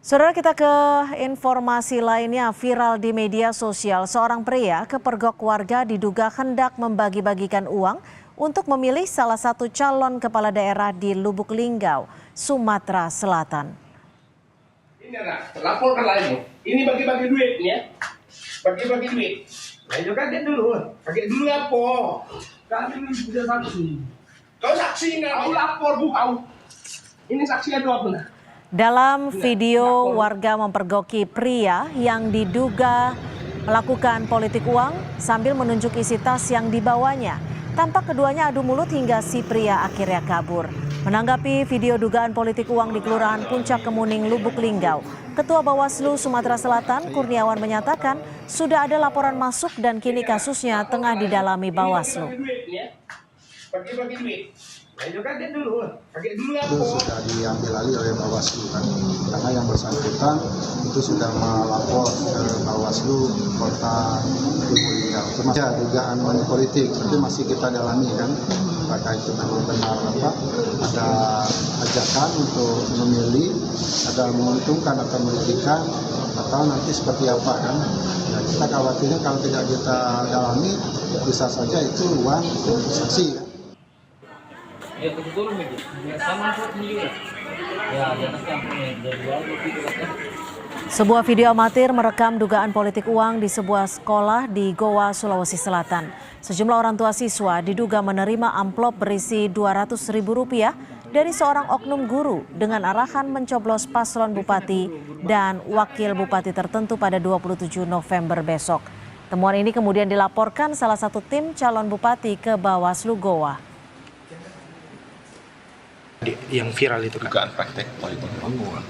Saudara, kita ke informasi lainnya. Viral di media sosial, seorang pria kepergok warga diduga hendak membagi-bagikan uang untuk memilih salah satu calon kepala daerah di Lubuk Linggau, Sumatera Selatan. Ini laporkan lagi. Ini bagi-bagi duit ya. Bagi-bagi duit. Nah, itu kan dulu. Pakai dulu lapor. Kami sudah saksi. Kau saksi nggak? Kau lapor bu kau. Ini saksinya dua benar. Dalam video, warga mempergoki pria yang diduga melakukan politik uang sambil menunjuk isi tas yang dibawanya. Tampak keduanya adu mulut hingga si pria akhirnya kabur. Menanggapi video dugaan politik uang di Kelurahan Puncak Kemuning, Lubuk Linggau, Ketua Bawaslu Sumatera Selatan Kurniawan menyatakan sudah ada laporan masuk dan kini kasusnya tengah didalami Bawaslu. Bagi-bagi duit. Nah, itu kan dulu. Pakai dulu itu sudah diambil alih oleh Bawaslu kan, karena yang bersangkutan itu sudah melapor ke Bawaslu Kota Lubuk Linggau. Termasuk ya, dugaan money politik, tapi masih kita dalami kan, apakah itu memang benar apa ada ajakan untuk memilih, ada menguntungkan atau merugikan, atau nanti seperti apa kan. Nah, kita khawatirnya kalau tidak kita dalami bisa saja itu uang saksi kan. Ya kebetulan begitu. Sama ini juga. Ya, Sebuah video amatir merekam dugaan politik uang di sebuah sekolah di Goa, Sulawesi Selatan. Sejumlah orang tua siswa diduga menerima amplop berisi Rp200.000 dari seorang oknum guru dengan arahan mencoblos paslon bupati dan wakil bupati tertentu pada 27 November besok. Temuan ini kemudian dilaporkan salah satu tim calon bupati ke Bawaslu Goa. Yang viral itu kan dugaan praktek politik uang.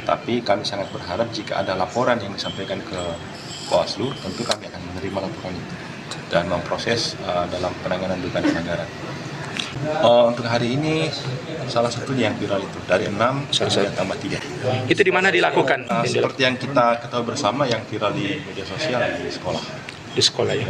Tapi kami sangat berharap jika ada laporan yang disampaikan ke Bawaslu, tentu kami akan menerima laporan itu dan memproses dalam penanganan dugaan pelanggaran. Untuk hari ini salah satunya yang viral itu dari 6 kemudian tambah 3. itu di mana dilakukan? Seperti yang kita ketahui bersama yang viral di media sosial di sekolah. Di sekolah ya.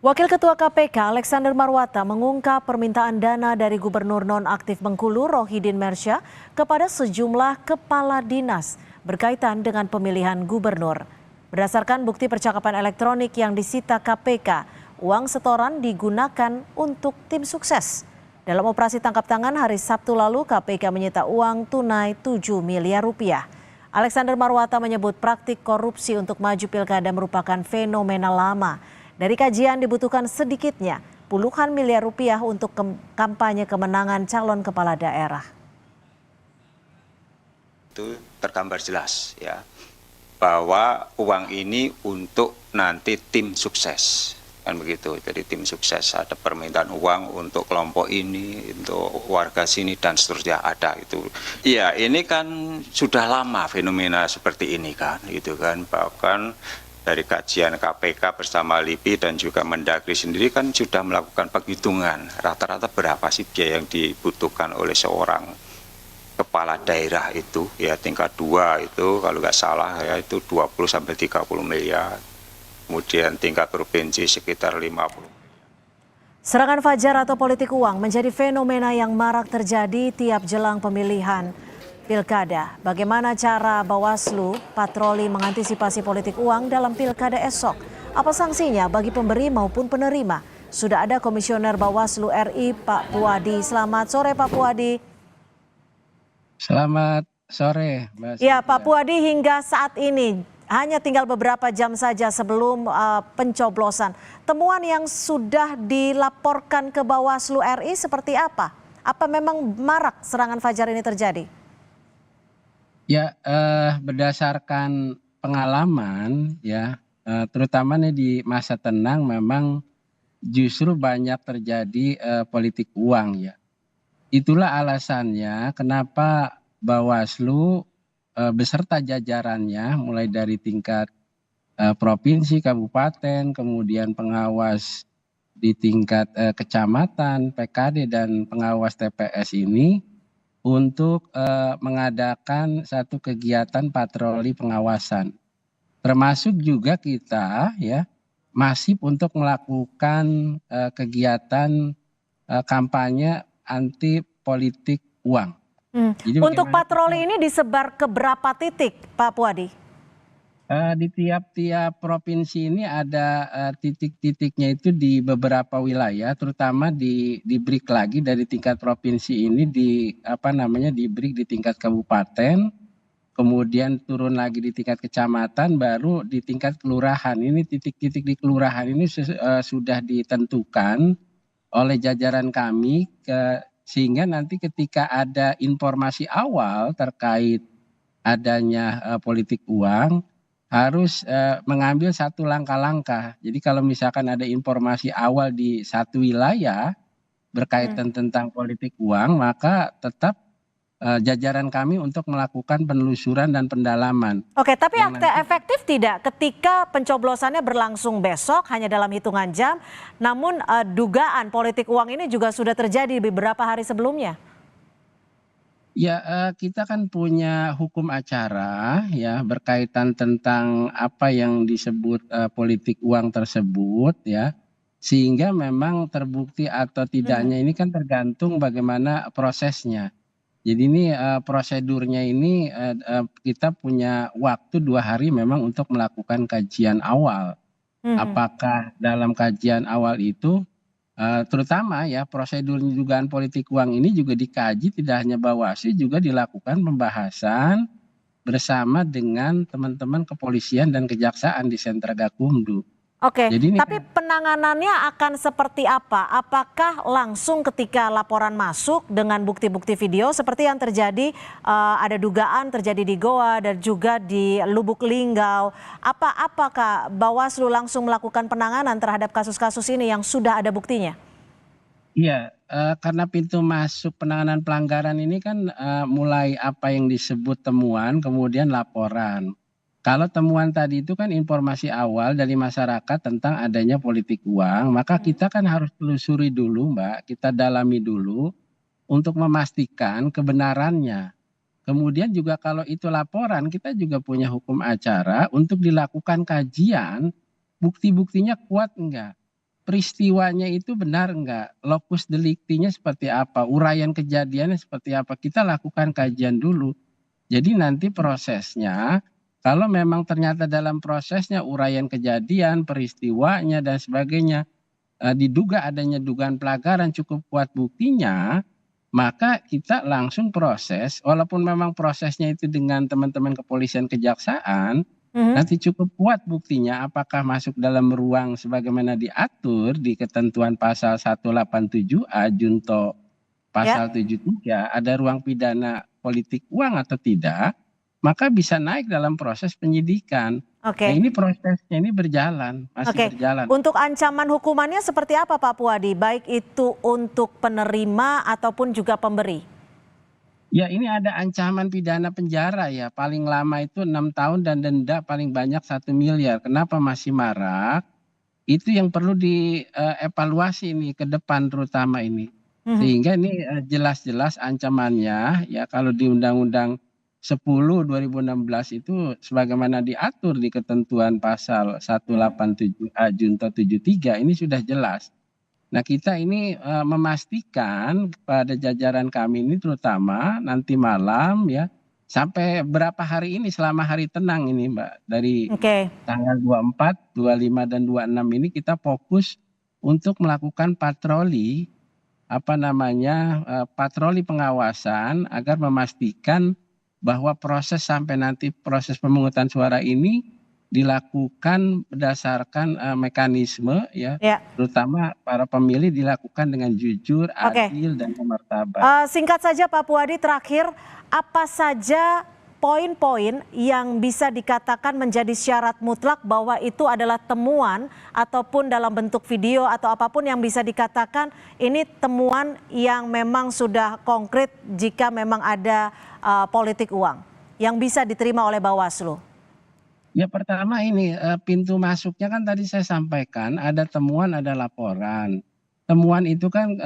Wakil Ketua KPK Alexander Marwata mengungkap permintaan dana dari Gubernur Nonaktif Bengkulu Rohidin Mersya kepada sejumlah kepala dinas berkaitan dengan pemilihan gubernur. Berdasarkan bukti percakapan elektronik yang disita KPK, uang setoran digunakan untuk tim sukses. Dalam operasi tangkap tangan hari Sabtu lalu, KPK menyita uang tunai 7 miliar rupiah. Alexander Marwata menyebut praktik korupsi untuk maju pilkada merupakan fenomena lama. Dari kajian dibutuhkan sedikitnya puluhan miliar rupiah untuk kampanye kemenangan calon kepala daerah. Itu tergambar jelas ya bahwa uang ini untuk nanti tim sukses kan begitu. Jadi tim sukses ada permintaan uang untuk kelompok ini, untuk warga sini dan seterusnya ada itu. Iya, ini kan sudah lama fenomena seperti ini kan gitu kan, bahkan dari kajian KPK bersama LIPI dan juga Mendagri sendiri kan sudah melakukan penghitungan rata-rata berapa sih biaya yang dibutuhkan oleh seorang kepala daerah itu ya tingkat 2 itu kalau nggak salah ya itu 20-30 miliar. Kemudian tingkat provinsi sekitar 50. Serangan fajar atau politik uang menjadi fenomena yang marak terjadi tiap jelang pemilihan pilkada. Bagaimana cara Bawaslu patroli mengantisipasi politik uang dalam pilkada esok? Apa sanksinya bagi pemberi maupun penerima? Sudah ada Komisioner Bawaslu RI Pak Puadi. Selamat sore Pak Puadi. Selamat sore Mbak. Ya Pak Puadi, hingga saat ini hanya tinggal beberapa jam saja sebelum pencoblosan. Temuan yang sudah dilaporkan ke Bawaslu RI seperti apa? Apa memang marak serangan fajar ini terjadi? Ya, berdasarkan pengalaman ya, terutama nih di masa tenang memang justru banyak terjadi politik uang ya. Itulah alasannya kenapa Bawaslu beserta jajarannya mulai dari tingkat provinsi, kabupaten, kemudian pengawas di tingkat kecamatan, PKD dan pengawas TPS ini untuk mengadakan satu kegiatan patroli pengawasan. Termasuk juga kita ya masif untuk melakukan kegiatan kampanye anti politik uang. Jadi Untuk bagaimana patroli ini disebar ke berapa titik, Pak Puadi? di tiap-tiap provinsi ini ada titik-titiknya itu di beberapa wilayah, terutama di break lagi dari tingkat provinsi ini di di break di tingkat kabupaten, kemudian turun lagi di tingkat kecamatan, baru di tingkat kelurahan. Ini titik-titik di kelurahan ini sudah ditentukan oleh jajaran kami sehingga nanti ketika ada informasi awal terkait adanya politik uang harus mengambil satu langkah-langkah. Jadi kalau misalkan ada informasi awal di satu wilayah berkaitan tentang politik uang, maka tetap jajaran kami untuk melakukan penelusuran dan pendalaman. Oke, tapi Yang nanti- efektif tidak ketika pencoblosannya berlangsung besok hanya dalam hitungan jam, namun dugaan politik uang ini juga sudah terjadi beberapa hari sebelumnya? Ya, kita kan punya hukum acara ya berkaitan tentang apa yang disebut politik uang tersebut ya. Sehingga memang terbukti atau tidaknya ini kan tergantung bagaimana prosesnya. Jadi ini prosedurnya ini kita punya waktu 2 hari memang untuk melakukan kajian awal. Apakah dalam kajian awal itu terutama ya prosedur dugaan politik uang ini juga dikaji tidak hanya Bawaslu, juga dilakukan pembahasan bersama dengan teman-teman kepolisian dan kejaksaan di Sentra Gakumdu. Oke, Jadi ini tapi penanganannya akan seperti apa? Apakah langsung ketika laporan masuk dengan bukti-bukti video seperti yang terjadi, ada dugaan terjadi di Goa dan juga di Lubuk Linggau. Apakah Bawaslu langsung melakukan penanganan terhadap kasus-kasus ini yang sudah ada buktinya? Iya, karena pintu masuk penanganan pelanggaran ini kan mulai apa yang disebut temuan, kemudian laporan. Kalau temuan tadi itu kan informasi awal dari masyarakat tentang adanya politik uang, maka kita kan harus telusuri dulu, Mbak, kita dalami dulu untuk memastikan kebenarannya. Kemudian juga kalau itu laporan, kita juga punya hukum acara untuk dilakukan kajian, bukti-buktinya kuat enggak? Peristiwanya itu benar enggak? Lokus deliktinya seperti apa? Uraian kejadiannya seperti apa? Kita lakukan kajian dulu. Jadi nanti prosesnya, kalau memang ternyata dalam prosesnya uraian kejadian, peristiwanya dan sebagainya diduga adanya dugaan pelanggaran cukup kuat buktinya, maka kita langsung proses, walaupun memang prosesnya itu dengan teman-teman kepolisian kejaksaan, nanti cukup kuat buktinya apakah masuk dalam ruang sebagaimana diatur di ketentuan pasal 187A junto pasal 73, ada ruang pidana politik uang atau tidak, maka bisa naik dalam proses penyidikan. Oke. Nah, ini prosesnya ini berjalan, masih berjalan. Untuk ancaman hukumannya seperti apa Pak Puadi? Baik itu untuk penerima ataupun juga pemberi? Ya, ini ada ancaman pidana penjara ya, paling lama itu 6 tahun dan denda paling banyak 1 miliar. Kenapa masih marak? Itu yang perlu dievaluasi ini ke depan terutama ini. Sehingga ini jelas-jelas ancamannya ya, kalau di Undang-Undang 10/2016 itu sebagaimana diatur di ketentuan pasal 187A junto 73 ini sudah jelas. Nah, kita ini memastikan pada jajaran kami ini terutama nanti malam ya, sampai berapa hari ini selama hari tenang ini Mbak, dari tanggal 24, 25 dan 26 ini kita fokus untuk melakukan patroli patroli pengawasan agar memastikan bahwa proses sampai nanti proses pemungutan suara ini dilakukan berdasarkan mekanisme ya, terutama para pemilih dilakukan dengan jujur, adil dan bermartabat. Singkat saja Pak Puadi, terakhir apa saja poin-poin yang bisa dikatakan menjadi syarat mutlak bahwa itu adalah temuan ataupun dalam bentuk video atau apapun yang bisa dikatakan ini temuan yang memang sudah konkret jika memang ada politik uang yang bisa diterima oleh Bawaslu? Ya, pertama ini pintu masuknya kan tadi saya sampaikan ada temuan, ada laporan. Temuan itu kan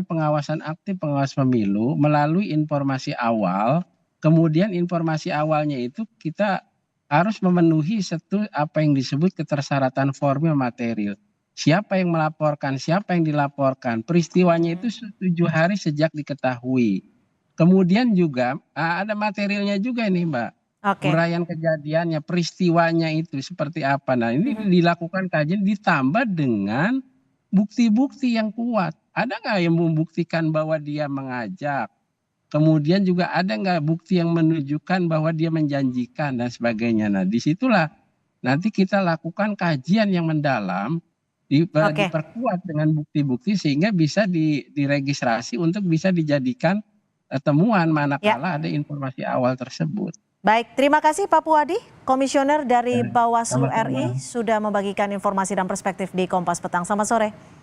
pengawasan aktif, pengawas pemilu melalui informasi awal. Kemudian informasi awalnya itu kita harus memenuhi apa yang disebut ketersyaratan formil material. Siapa yang melaporkan, siapa yang dilaporkan, peristiwanya itu 7 hari sejak diketahui. Kemudian juga ada materialnya juga ini Mbak. Oke. Uraian kejadiannya, peristiwanya itu seperti apa. Nah ini dilakukan kajian ditambah dengan bukti-bukti yang kuat. Ada nggak yang membuktikan bahwa dia mengajak? Kemudian juga ada nggak bukti yang menunjukkan bahwa dia menjanjikan dan sebagainya. Nah disitulah nanti kita lakukan kajian yang mendalam, diperkuat dengan bukti-bukti sehingga bisa diregistrasi untuk bisa dijadikan temuan manakala ada informasi awal tersebut. Baik, terima kasih Pak Puadi, Komisioner dari Bawaslu sama-sama. RI sudah membagikan informasi dan perspektif di Kompas Petang. Selamat sore.